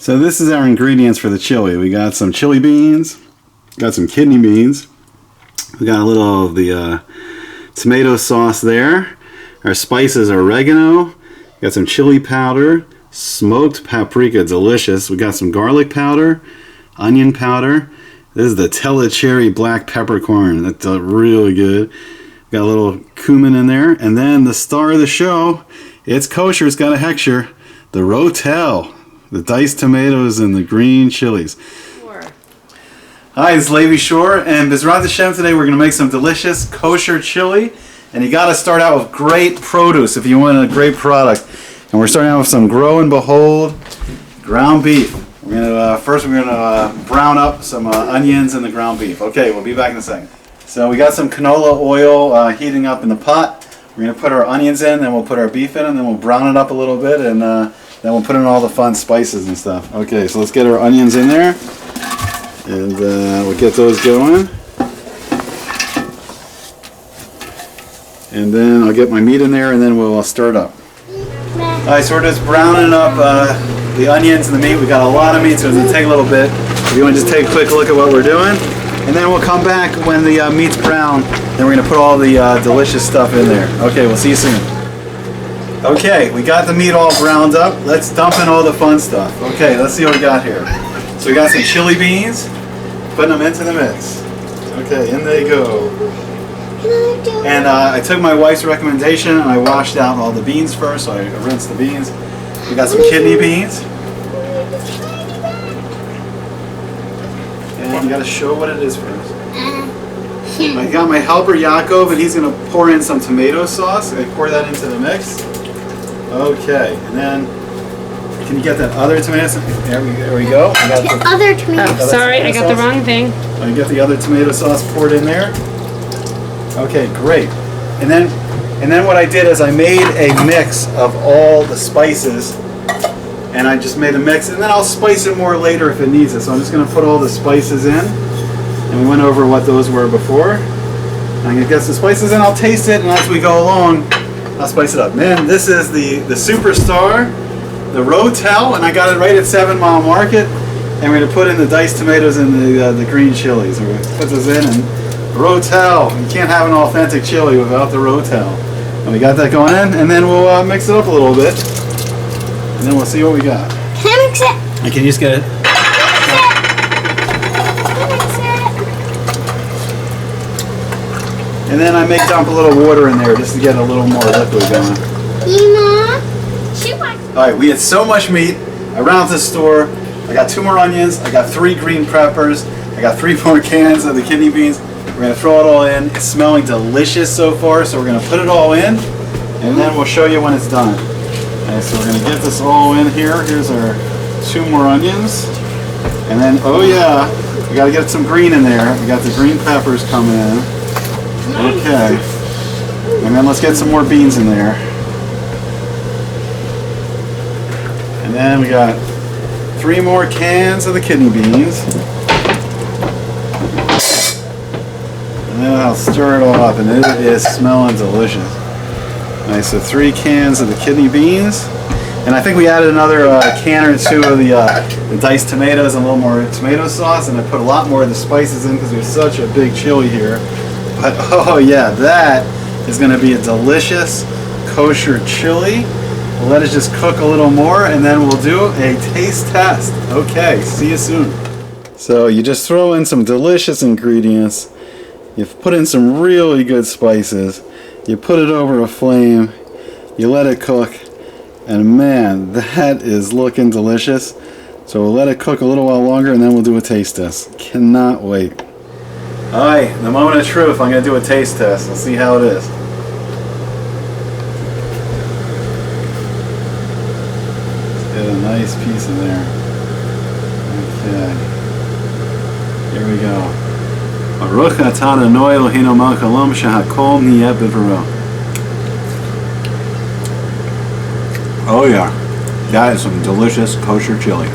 So this is our ingredients for the chili. We got some chili beans, got some kidney beans, we got a little of the tomato sauce there. Our spices are oregano, got some chili powder, smoked paprika, delicious. We got some garlic powder, onion powder. This is the Ro-tel cherry black peppercorn. That's really good. Got a little cumin in there. And then the star of the show, it's kosher, it's got a hechsher, the Ro-tel. The diced tomatoes and the green chilies. Sure. Hi, it's Levi Shore, and Bezrat Hashem today we're going to make some delicious kosher chili. And you got to start out with great produce if you want a great product. And we're starting out with some Grow and Behold ground beef. We're going to first we're going to brown up some onions and the ground beef. Okay, we'll be back in a second. So we got some canola oil heating up in the pot. We're going to put our onions in, then we'll put our beef in, and then we'll brown it up a little bit, and then we'll put in all the fun spices and stuff. Okay, so let's get our onions in there, and we'll get those going. And then I'll get my meat in there, and then we'll stir it up. Alright, so we're just browning up the onions and the meat. We got a lot of meat, so it's going to take a little bit. If you want to just take a quick look at what we're doing. And then we'll come back when the meat's brown, then we're going to put all the delicious stuff in there. Okay, we'll see you soon. Okay, we got the meat all browned up. Let's dump in all the fun stuff. Okay, let's see what we got here. So we got some chili beans, putting them into the mix. Okay, in they go. And I took my wife's recommendation and I washed out all the beans first, so I rinsed the beans. We got some kidney beans. And you got to show what it is first. I got my helper Yaakov, and he's going to pour in some tomato sauce. I pour that into the mix. Okay, and then can you get that other tomato sauce? There we go. I got the other tomato sauce. Sorry, I got the wrong thing. I get the other tomato sauce poured in there. Okay, great. And then what I did is I made a mix of all the spices. And I just made a mix, and then I'll spice it more later if it needs it. So I'm just going to put all the spices in, and we went over what those were before. And I'm going to get some spices in, I'll taste it, and as we go along, I'll spice it up. Man, this is the superstar, the Ro-tel, and I got it right at 7 Mile Market. And we're going to put in the diced tomatoes and the green chilies. We're going to put this in, and Ro-tel. You can't have an authentic chili without the Ro-tel. And we got that going in, and then we'll mix it up a little bit. And then we'll see what we got. Can I mix it? Can you just get it? And then I may dump a little water in there just to get a little more liquid going. Alright, we had so much meat. I ran out to the store. I got 2 more onions. I got 3 green peppers. I got 3 more cans of the kidney beans. We're going to throw it all in. It's smelling delicious so far, so we're going to put it all in. And then we'll show you when it's done. Okay, so we're going to get this all in here. Here's our 2 more onions. And then, oh yeah, we got to get some green in there. We got the green peppers coming in. Okay. And then let's get some more beans in there. And then we got 3 more cans of the kidney beans. And then I'll stir it all up, and it is smelling delicious. Nice, so 3 cans of the kidney beans, and I think we added another can or 2 of the diced tomatoes and a little more tomato sauce, and I put a lot more of the spices in because we have such a big chili here. But oh yeah, that is going to be a delicious kosher chili. We'll let it just cook a little more, and then we'll do a taste test. Okay, see you soon. So you just throw in some delicious ingredients. You've put in some really good spices. You put it over a flame, you let it cook, and man, that is looking delicious. So we'll let it cook a little while longer, and then we'll do a taste test. Cannot wait. Alright, the moment of truth, I'm going to do a taste test. Let's see how it is. Let's get a nice piece in there. Okay. Here we go. Baruch atah Adonai Eloheinu melech haolam shehakol niyeh b'dvaro. Oh yeah, that is some delicious kosher chili.